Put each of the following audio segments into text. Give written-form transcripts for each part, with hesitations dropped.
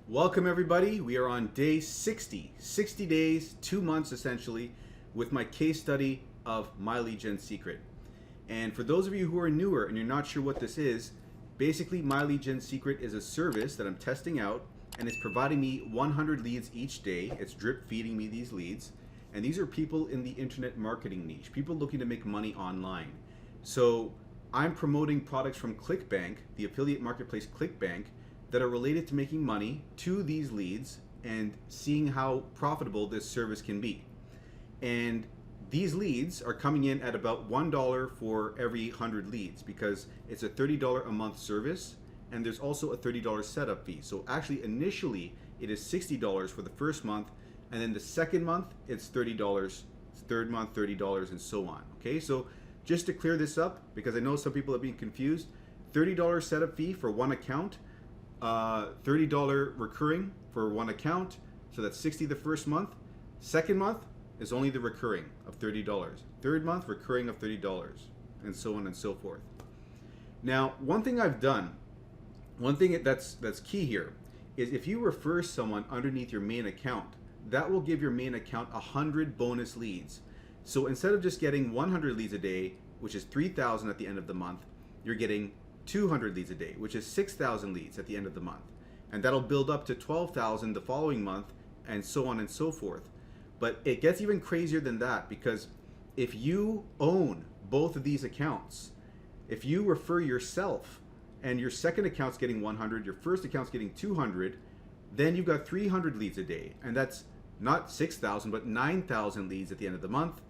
Welcome everybody. We are on day 60 days, 2 months essentially, with my case study of My Lead Gen Secret. And for those of you who are newer and you're not sure what this is, basically My Lead Gen Secret is a service that I'm testing out, and it's providing me 100 leads each day. It's drip feeding me these leads, and these are people in the internet marketing niche, people looking to make money online. So I'm promoting products from Clickbank, the affiliate marketplace Clickbank, that are related to making money to these leads and seeing how profitable this service can be. And these leads are coming in at about $1 for every 100 leads because it's a $30 a month service, and there's also a $30 setup fee. So actually initially it is $60 for the first month, and then the second month it's $30, third month $30, and so on. Okay, so just to clear this up, because I know some people are being confused, $30 setup fee for one account, $30 recurring for one account, so that's $60 the first month. Second month is only the recurring of $30. Third month, recurring of $30, and so on and so forth. Now, one thing I've done, one thing that's key here, is if you refer someone underneath your main account, that will give your main account 100 bonus leads. So instead of just getting 100 leads a day, which is 3,000 at the end of the month, you're getting 200 leads a day, which is 6,000 leads at the end of the month. And that'll build up to 12,000 the following month, and so on and so forth. But it gets even crazier than that, because if you own both of these accounts, if you refer yourself and your second account's getting 100, your first account's getting 200, then you've got 300 leads a day. And that's not 6,000, but 9,000 leads at the end of the month,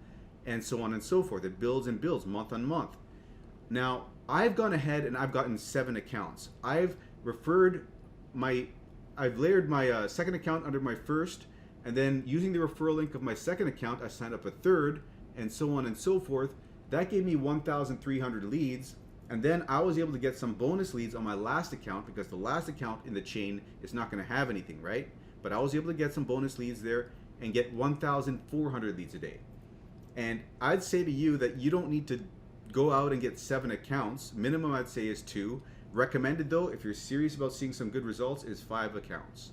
and so on and so forth. It builds and builds month on month. Now, I've gone ahead and I've gotten 7 accounts. I've layered my second account under my first, and then using the referral link of my second account, I signed up a third, and so on and so forth. That gave me 1,300 leads, and then I was able to get some bonus leads on my last account, because the last account in the chain is not going to have anything, right? But I was able to get some bonus leads there and get 1,400 leads a day. And I'd say to you that you don't need to go out and get 7 accounts. Minimum I'd say is 2. Recommended though, if you're serious about seeing some good results, is 5 accounts.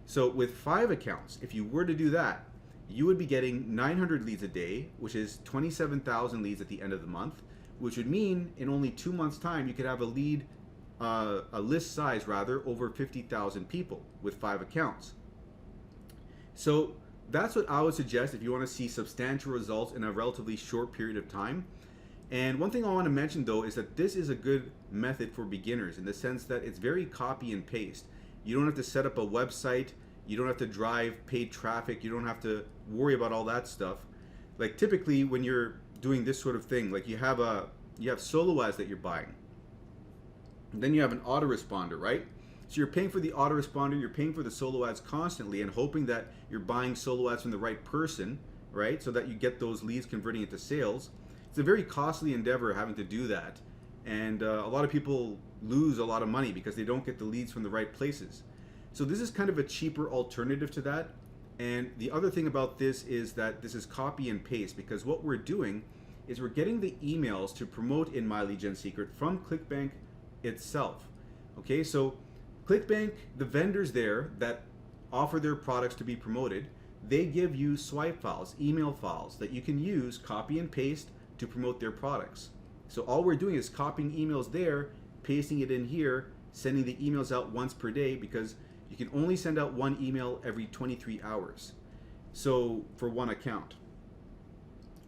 So with 5 accounts, if you were to do that, you would be getting 900 leads a day, which is 27,000 leads at the end of the month, which would mean in only 2 months time you could have a list size rather, over 50,000 people with 5 accounts. So that's what I would suggest if you want to see substantial results in a relatively short period of time. And one thing I want to mention though is that this is a good method for beginners, in the sense that it's very copy and paste. You don't have to set up a website, you don't have to drive paid traffic, you don't have to worry about all that stuff. Like typically when you're doing this sort of thing, like you have solo ads that you're buying. And then you have an autoresponder, right? So you're paying for the autoresponder, you're paying for the solo ads constantly, and hoping that you're buying solo ads from the right person, right? So that you get those leads converting into sales. It's a very costly endeavor having to do that, and a lot of people lose a lot of money because they don't get the leads from the right places. So this is kind of a cheaper alternative to that. And the other thing about this is that this is copy and paste, because what we're doing is we're getting the emails to promote in My Lead Gen Secret from Clickbank itself. Okay, so Clickbank, the vendors there that offer their products to be promoted, they give you swipe files, email files that you can use, copy and paste, to promote their products. So all we're doing is copying emails there, pasting it in here, sending the emails out once per day, because you can only send out one email every 23 hours. So for one account.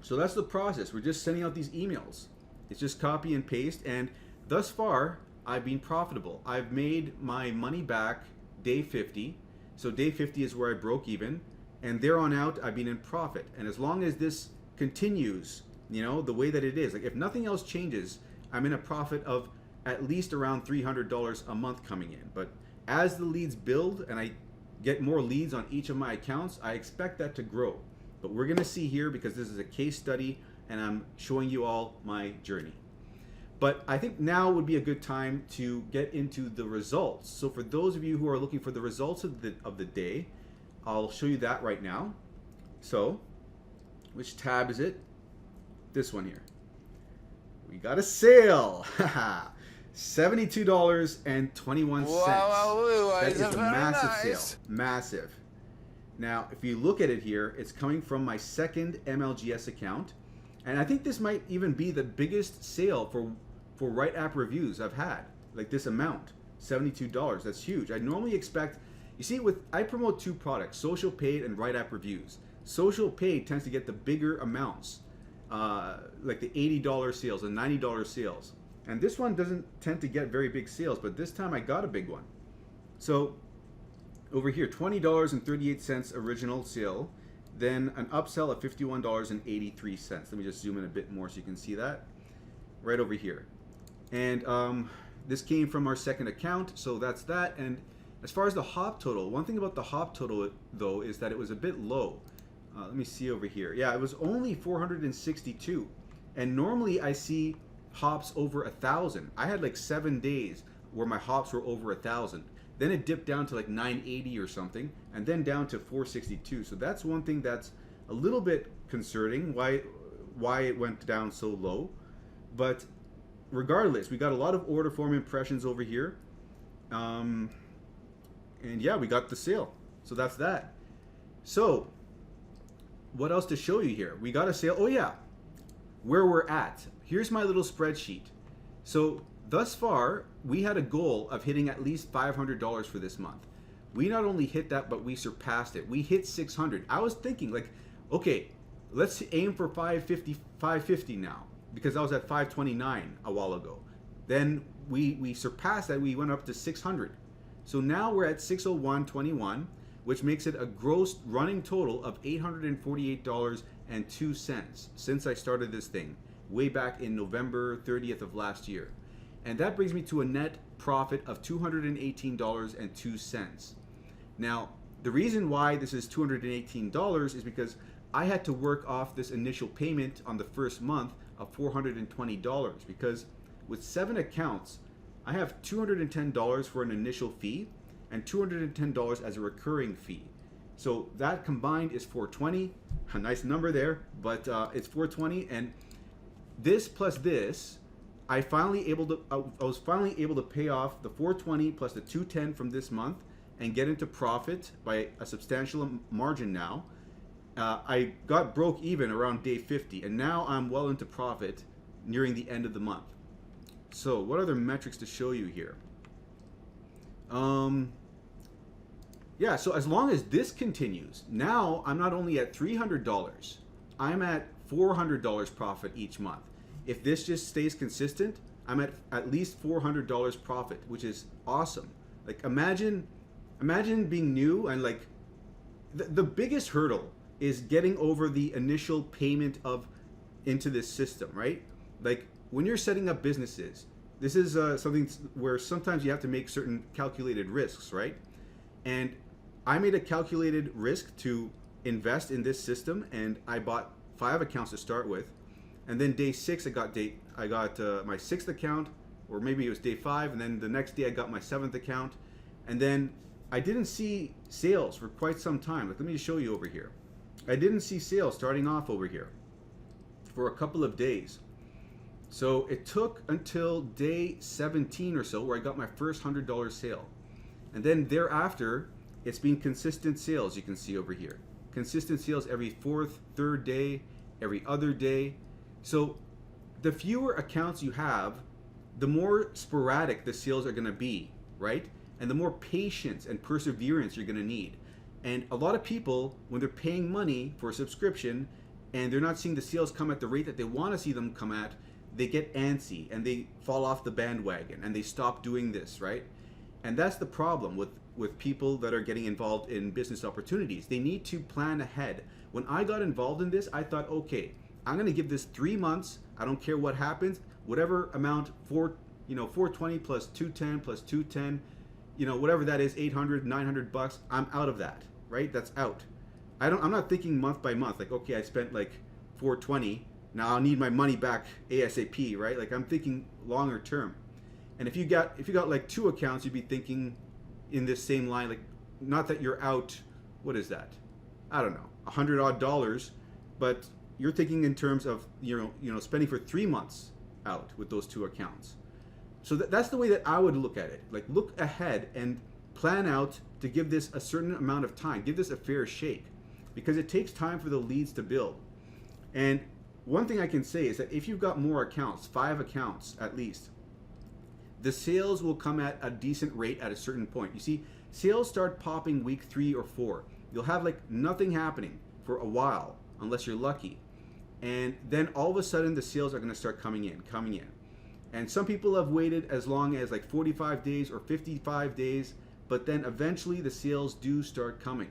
So that's the process. We're just sending out these emails. It's just copy and paste, and thus far I've been profitable. I've made my money back day 50. So day 50 is where I broke even, and there on out I've been in profit. And as long as this continues, you know, the way that it is, like if nothing else changes, I'm in a profit of at least around $300 a month coming in. But as the leads build and I get more leads on each of my accounts, I expect that to grow. But we're gonna see here, because this is a case study and I'm showing you all my journey. But I think now would be a good time to get into the results. So for those of you who are looking for the results of the day, I'll show you that right now. So, which tab is it? This one here. We got a sale. $72.21. Wow, That is a very massive nice. sale. Massive. Now, if you look at it here, it's coming from my second MLGS account. And I think this might even be the biggest sale for Right App reviews I've had. Like this amount, $72. That's huge. I normally expect, you see, I promote two products, social paid and Right App reviews. Social paid tends to get the bigger amounts, like the $80 sales and $90 sales. And this one doesn't tend to get very big sales, but this time I got a big one. So over here, $20.38 original sale, then an upsell of $51.83. Let me just zoom in a bit more so you can see that. Right over here. And this came from our second account, so that's that. And as far as the hop total, one thing about the hop total though is that it was a bit low. Let me see over here. Yeah, it was only 462. And normally I see hops over 1,000. I had like 7 days where my hops were over 1,000. Then it dipped down to like 980 or something, and then down to 462. So that's one thing that's a little bit concerning, why it went down so low. But regardless, we got a lot of order form impressions over here. And yeah, we got the sale. So that's that. So what else to show you here? We got a sale. Oh yeah, where we're at. Here's my little spreadsheet. So thus far, we had a goal of hitting at least $500 for this month. We not only hit that, but we surpassed it. We hit 600. I was thinking like, okay, let's aim for 550 now, because I was at 529 a while ago. Then we surpassed that. We went up to 600. So now we're at 601.21, which makes it a gross running total of $848.02 since I started this thing way back in November 30th of last year. And that brings me to a net profit of $218.02. Now, the reason why this is $218 is because I had to work off this initial payment on the first month of $420, because with 7 accounts, I have $210 for an initial fee and $210 as a recurring fee. So that combined is $420, a nice number there, but it's $420, and this plus this, I was finally able to pay off the $420 plus the $210 from this month and get into profit by a substantial margin now. I got broke even around day 50, and now I'm well into profit nearing the end of the month. So what other metrics to show you here? Yeah, so as long as this continues, now I'm not only at $300, I'm at $400 profit each month. If this just stays consistent, I'm at least $400 profit, which is awesome. Like imagine being new, and like the biggest hurdle is getting over the initial payment into this system, right? Like when you're setting up businesses, this is something where sometimes you have to make certain calculated risks, right? And I made a calculated risk to invest in this system, and I bought 5 accounts to start with. And then day 6, I got my 6th account, or maybe it was day 5, and then the next day I got my 7th account. And then I didn't see sales for quite some time. Like, let me just show you over here. I didn't see sales starting off over here for a couple of days. So it took until day 17 or so where I got my first $100 sale. And then thereafter, it's been consistent sales, you can see over here. Consistent sales every 4th, 3rd day, every other day. So the fewer accounts you have, the more sporadic the sales are going to be, right? And the more patience and perseverance you're going to need. And a lot of people, when they're paying money for a subscription and they're not seeing the sales come at the rate that they want to see them come at, they get antsy and they fall off the bandwagon and they stop doing this, right? And that's the problem with people that are getting involved in business opportunities. They need to plan ahead. When I got involved in this, I thought, okay, I'm going to give this 3 months. I don't care what happens. Whatever amount, 420 plus 210 plus 210, whatever that is, 800, 900 bucks, I'm out of that, right? That's out. I'm not thinking month by month, like, okay, I spent like 420. Now I'll need my money back ASAP, right? Like I'm thinking longer term. And if you got like 2 accounts, you'd be thinking in this same line, like, not that you're out, what is that? I don't know, $100 odd, but you're thinking in terms of, spending for 3 months out with those 2 accounts. So that's the way that I would look at it. Like, look ahead and plan out to give this a certain amount of time. Give this a fair shake, because it takes time for the leads to build. And one thing I can say is that if you've got more accounts, 5 accounts at least, the sales will come at a decent rate at a certain point. You see, sales start popping week 3 or 4. You'll have like nothing happening for a while, unless you're lucky. And then all of a sudden the sales are going to start coming in. And some people have waited as long as like 45 days or 55 days, but then eventually the sales do start coming.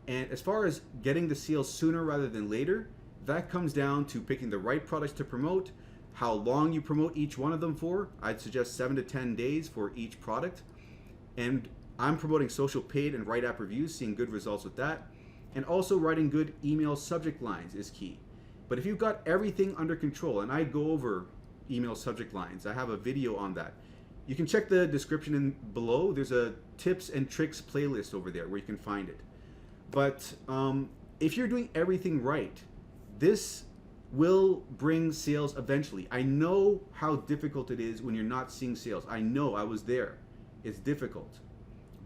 And as far as getting the sales sooner rather than later, that comes down to picking the right products to promote, how long you promote each one of them for. I'd suggest 7 to 10 days for each product. And I'm promoting social paid and right app reviews, seeing good results with that. And also writing good email subject lines is key. But if you've got everything under control, and I go over email subject lines, I have a video on that. You can check the description in below. There's a tips and tricks playlist over there where you can find it. But if you're doing everything right, this will bring sales eventually. I know how difficult it is when you're not seeing sales. I know, I was there. It's difficult.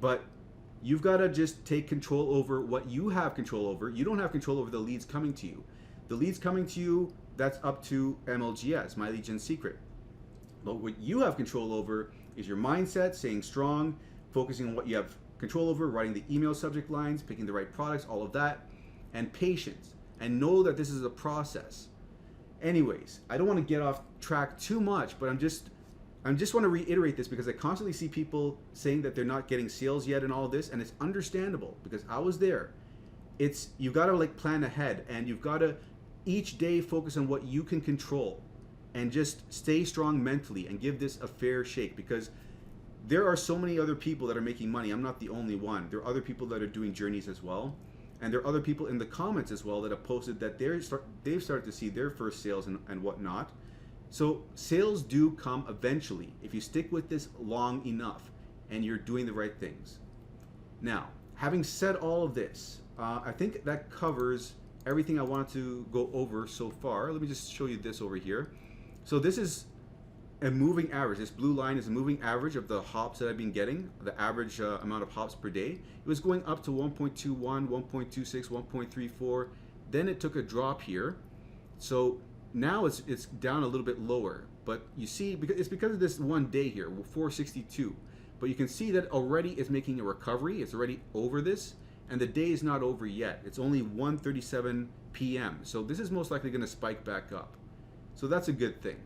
But you've got to just take control over what you have control over. You don't have control over the leads coming to you. The leads coming to you, that's up to MLGS, My Lead Gen Secret. But what you have control over is your mindset, staying strong, focusing on what you have control over, writing the email subject lines, picking the right products, all of that, and patience. And know that this is a process. Anyways, I don't want to get off track too much, but I just want to reiterate this because I constantly see people saying that they're not getting sales yet and all of this, and it's understandable because I was there. You've got to like plan ahead, and you've got to each day focus on what you can control and just stay strong mentally and give this a fair shake, because there are so many other people that are making money. I'm not the only one. There are other people that are doing journeys as well. And there are other people in the comments as well that have posted that they've started to see their first sales and whatnot. So sales do come eventually if you stick with this long enough and you're doing the right things. Now, having said all of this, I think that covers everything I wanted to go over so far. Let me just show you this over here. So this is a moving average. This blue line is a moving average of the hops that I've been getting, the average amount of hops per day. It was going up to 1.21, 1.26, 1.34. Then it took a drop here. So now it's down a little bit lower. But you see, it's because of this one day here, 462. But you can see that already it's making a recovery. It's already over this. And the day is not over yet. It's only 1:37 p.m. So this is most likely going to spike back up. So that's a good thing.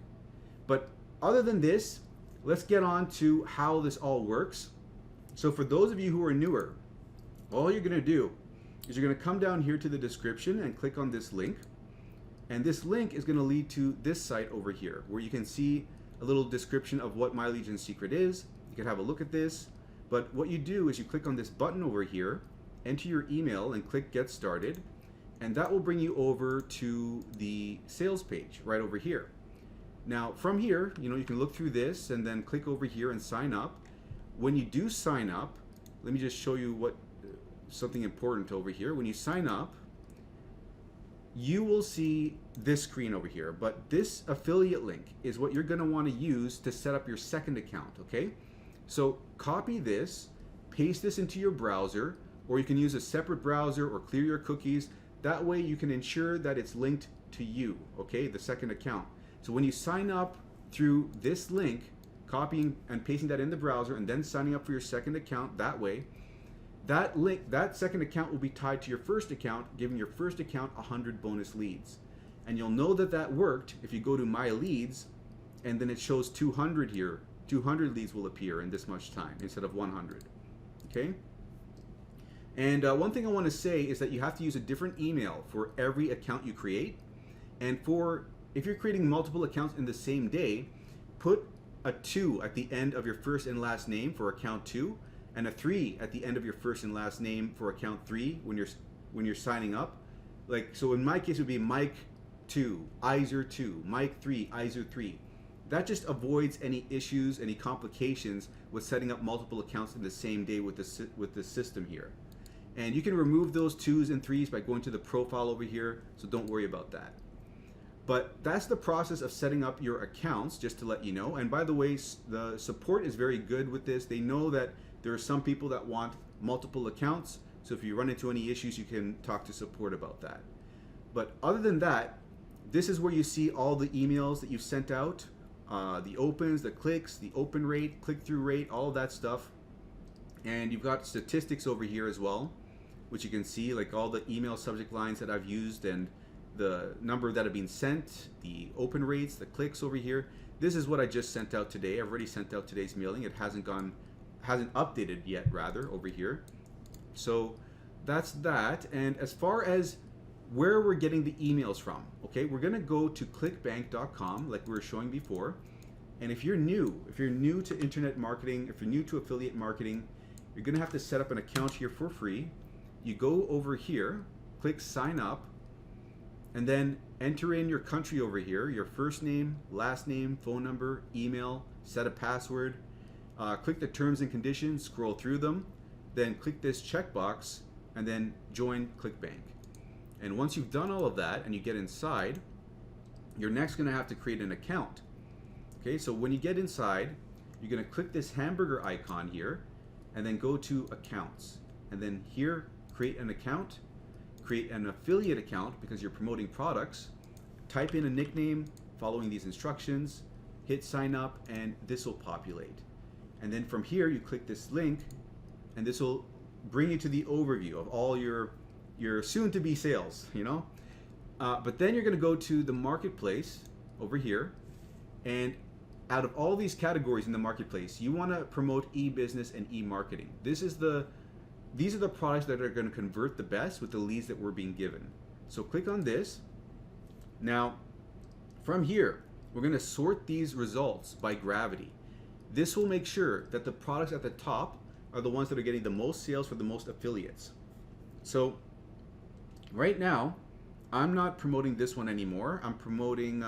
But other than this, let's get on to how this all works. So for those of you who are newer, all you're going to do is you're going to come down here to the description and click on this link. And this link is going to lead to this site over here, where you can see a little description of what My Lead Gen Secret is. You can have a look at this. But what you do is you click on this button over here, enter your email, and click Get Started. And that will bring you over to the sales page right over here. Now from here, you can look through this and then click over here and sign up. When you do sign up, let me just show you something important over here. When you sign up, you will see this screen over here, but this affiliate link is what you're going to want to use to set up your second account, okay? So copy this, paste this into your browser, or you can use a separate browser or clear your cookies. That way you can ensure that it's linked to you, okay, the second account. So when you sign up through this link, copying and pasting that in the browser and then signing up for your second account that way, that second account will be tied to your first account, giving your first account 100 bonus leads. And you'll know that that worked if you go to My Leads and then it shows 200 here. 200 leads will appear in this much time instead of 100, okay? And one thing I want to say is that you have to use a different email for every account you create. And if you're creating multiple accounts in the same day, put a 2 at the end of your first and last name for account 2, and a 3 at the end of your first and last name for account 3 when you're signing up. Like, so in my case it would be Mike 2, Iser 2, Mike 3, Iser 3. That just avoids any issues, any complications with setting up multiple accounts in the same day with the system here. And you can remove those 2s and 3s by going to the profile over here, so don't worry about that. But that's the process of setting up your accounts, just to let you know. And by the way, the support is very good with this. They know that there are some people that want multiple accounts. So if you run into any issues, you can talk to support about that. But other than that, this is where you see all the emails that you've sent out, the opens, the clicks, the open rate, click-through rate, all of that stuff. And you've got statistics over here as well, which you can see, like all the email subject lines that I've used and the number that have been sent, the open rates, the clicks over here. This is what I just sent out today. I've already sent out today's mailing. It hasn't updated yet, rather, over here. So that's that. And as far as where we're getting the emails from, okay, we're gonna go to clickbank.com like we were showing before. And if you're new to internet marketing, if you're new to affiliate marketing, you're gonna have to set up an account here for free. You go over here, click sign up, and then enter in your country over here, your first name, last name, phone number, email, set a password, click the terms and conditions, scroll through them, then click this checkbox, and then join Clickbank. And once you've done all of that and you get inside, you're next gonna have to create an account. Okay, so when you get inside, you're gonna click this hamburger icon here, and then go to accounts. And then here, create an account, create an affiliate account because you're promoting products, type in a nickname following these instructions, hit sign up, and this will populate. And then from here, you click this link, and this will bring you to the overview of all your soon-to-be sales, you know? But then you're gonna go to the marketplace over here, and out of all these categories in the marketplace, you wanna promote e-business and e-marketing. These are the products that are going to convert the best with the leads that we're being given. So click on this. Now, from here, we're going to sort these results by gravity. This will make sure that the products at the top are the ones that are getting the most sales for the most affiliates. So right now, I'm not promoting this one anymore. I'm promoting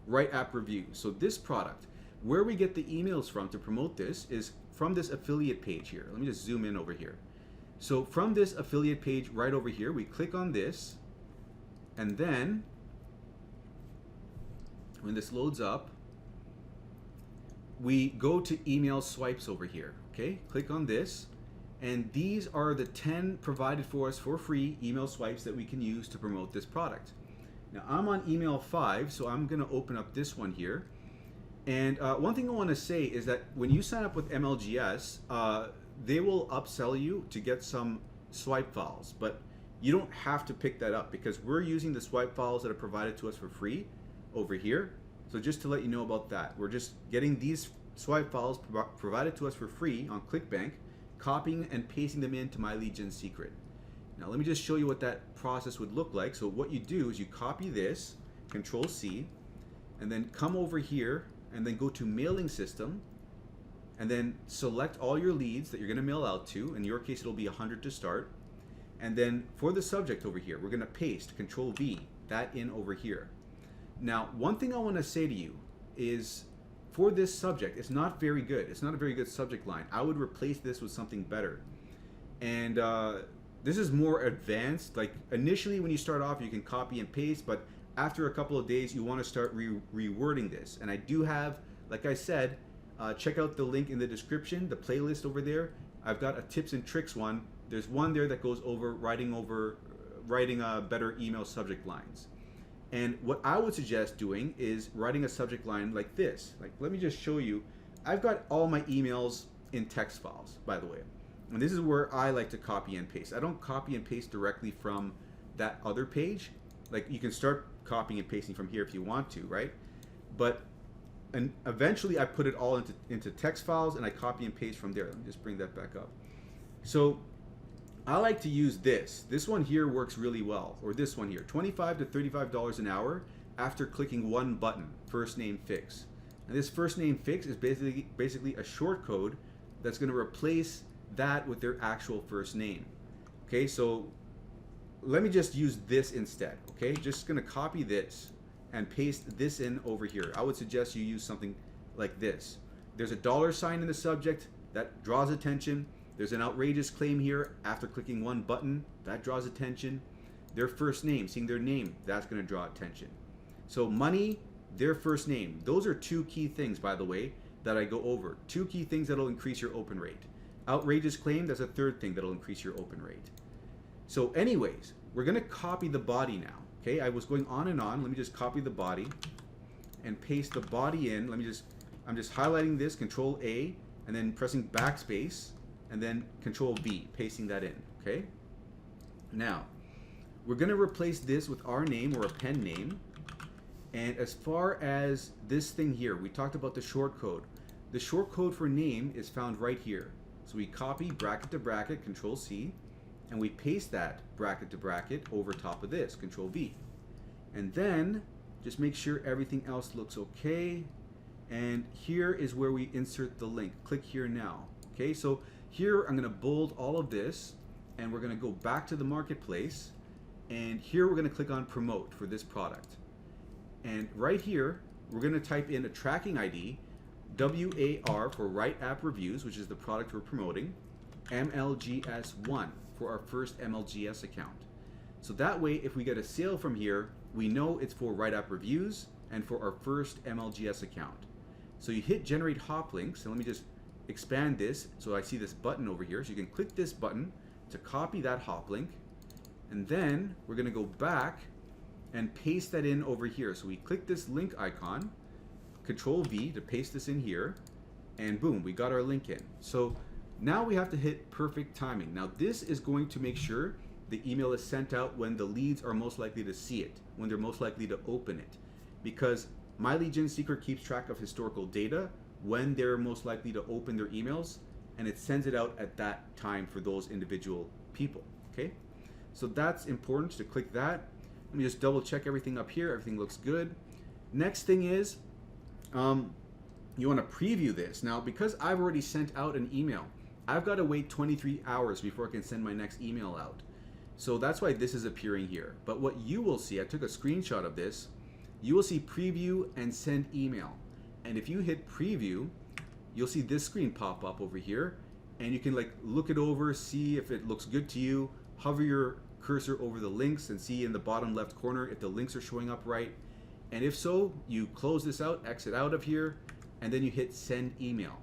Right App Review. So this product, where we get the emails from to promote this is from this affiliate page here. Let me just zoom in over here. So from this affiliate page right over here, we click on this, and then when this loads up, we go to email swipes over here. Okay, click on this, and these are the 10 provided for us for free email swipes that we can use to promote this product. Now I'm on email 5, so I'm gonna open up this one here. And one thing I want to say is that when you sign up with MLGS, they will upsell you to get some swipe files, but you don't have to pick that up because we're using the swipe files that are provided to us for free over here. So just to let you know about that, we're just getting these swipe files provided to us for free on Clickbank, copying and pasting them into My Lead Gen Secret. Now let me just show you what that process would look like. So what you do is you copy this, Control C, and then come over here and then go to mailing system, and then select all your leads that you're going to mail out to. In your case, it'll be 100 to start. And then for the subject over here, we're going to paste Control V that in over here. Now, one thing I want to say to you is for this subject, it's not very good. It's not a very good subject line. I would replace this with something better. And this is more advanced. Like initially when you start off, you can copy and paste, but after a couple of days, you want to start rewording this. And I do have, like I said, check out the link in the description, the playlist over there. I've got a tips and tricks one. There's one there that goes over writing better email subject lines. And what I would suggest doing is writing a subject line like this. Like, let me just show you. I've got all my emails in text files, by the way. And this is where I like to copy and paste. I don't copy and paste directly from that other page. Like you can start copying and pasting from here if you want to, right? But eventually I put it all into text files and I copy and paste from there. Let me just bring that back up. So I like to use this. This one here works really well, or this one here, $25 to $35 an hour after clicking one button, first name fix. And this first name fix is basically a short code that's going to replace that with their actual first name. Okay, so let me just use this instead. Okay, just going to copy this and paste this in over here. I would suggest you use something like this. There's a $sign in the subject that draws attention. There's an outrageous claim here after clicking one button that draws attention. Their first name, seeing their name, that's going to draw attention. So money, their first name. Those are two key things, by the way, that I go over. Two key things that'll increase your open rate. Outrageous claim, that's a third thing that'll increase your open rate. So anyways, we're going to copy the body now. Okay, I was going on and on. Let me just copy the body and paste the body in. I'm just highlighting this, Control A, and then pressing backspace, and then Control V, pasting that in. Okay. Now, we're going to replace this with our name or a pen name. And as far as this thing here, we talked about the short code. The short code for name is found right here. So we copy bracket to bracket, Control C, and we paste that bracket to bracket over top of this, Control V. And then just make sure everything else looks okay. And here is where we insert the link. Click here now. Okay, so here I'm going to bold all of this, and we're going to go back to the marketplace. And here we're going to click on promote for this product. And right here, we're going to type in a tracking ID, WAR for Right App Reviews, which is the product we're promoting, MLGS1 for our first MLGS account. So that way, if we get a sale from here, we know it's for Right App Reviews and for our first MLGS account. So you hit generate hop links, and let me just expand this so I see this button over here. So you can click this button to copy that hop link, and then we're going to go back and paste that in over here. So we click this link icon, Control V to paste this in here, and boom, we got our link in. So now we have to hit perfect timing. Now this is going to make sure the email is sent out when the leads are most likely to see it, when they're most likely to open it. Because My Lead Gen Secret keeps track of historical data when they're most likely to open their emails, and it sends it out at that time for those individual people. Okay, so that's important to click that. Let me just double check everything up here. Everything looks good. Next thing is you want to preview this. Now, because I've already sent out an email, I've got to wait 23 hours before I can send my next email out. So that's why this is appearing here. But what you will see, I took a screenshot of this, you will see preview and send email. And if you hit preview, you'll see this screen pop up over here, and you can like look it over, see if it looks good to you, hover your cursor over the links and see in the bottom left corner if the links are showing up right. And if so, you close this out, exit out of here, and then you hit send email.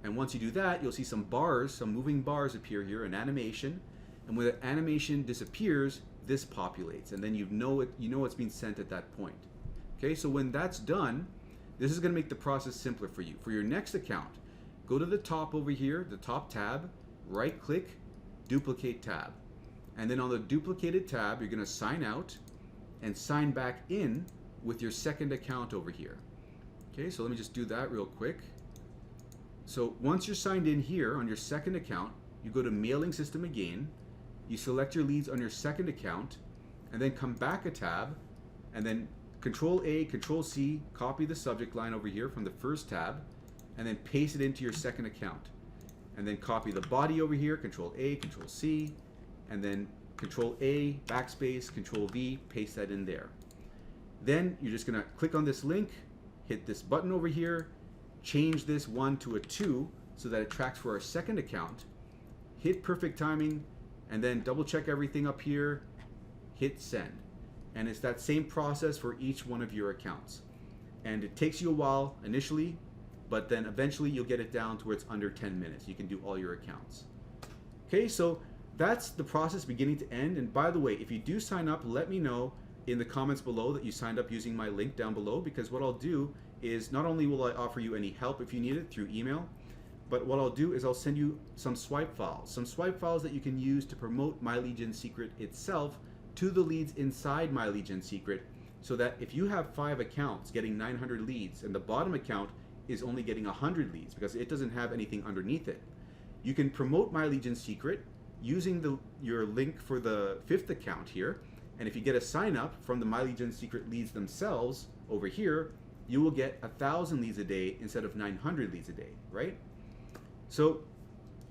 And once you do that, you'll see some bars, some moving bars appear here, an animation. And when the animation disappears, this populates, and then you know it's been sent at that point. Okay, so when that's done, this is going to make the process simpler for you. For your next account, go to the top over here, the top tab, right click, duplicate tab. And then on the duplicated tab, you're going to sign out and sign back in with your second account over here. Okay, so let me just do that real quick. So once you're signed in here on your second account, you go to mailing system again, you select your leads on your second account, and then come back a tab, and then Control A, Control C, copy the subject line over here from the first tab, and then paste it into your second account. And then copy the body over here, Control A, Control C, and then Control A, backspace, Control V, paste that in there. Then you're just gonna click on this link, hit this button over here, change this 1 to a 2 so that it tracks for our second account, hit perfect timing, and then double check everything up here, hit send. And it's that same process for each one of your accounts. And it takes you a while initially, but then eventually you'll get it down to where it's under 10 minutes. You can do all your accounts. Okay, so that's the process beginning to end. And by the way, if you do sign up, let me know in the comments below that you signed up using my link down below, because what I'll do is not only will I offer you any help if you need it through email, but what I'll do is I'll send you some swipe files that you can use to promote My Lead Gen Secret itself to the leads inside My Lead Gen Secret, so that if you have 5 accounts getting 900 leads and the bottom account is only getting 100 leads because it doesn't have anything underneath it, you can promote My Lead Gen Secret using your link for the 5th account here. And if you get a sign up from the My Lead Gen Secret leads themselves over here, you will get 1,000 leads a day instead of 900 leads a day, right? So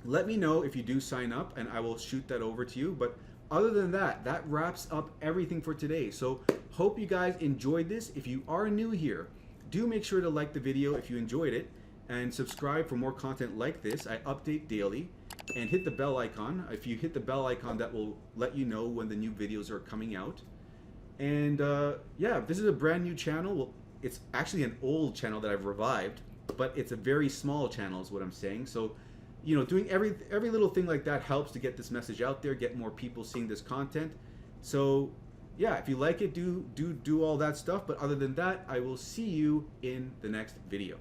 let me know if you do sign up and I will shoot that over to you. But other than that, that wraps up everything for today. So hope you guys enjoyed this. If you are new here, do make sure to like the video if you enjoyed it and subscribe for more content like this. I update daily. And hit the bell icon. If you hit the bell icon, that will let you know when the new videos are coming out. And yeah, this is a brand new channel. Well, it's actually an old channel that I've revived, but it's a very small channel is what I'm saying. So, you know, doing every little thing like that helps to get this message out there, get more people seeing this content. So yeah, if you like it, do all that stuff. But other than that, I will see you in the next video.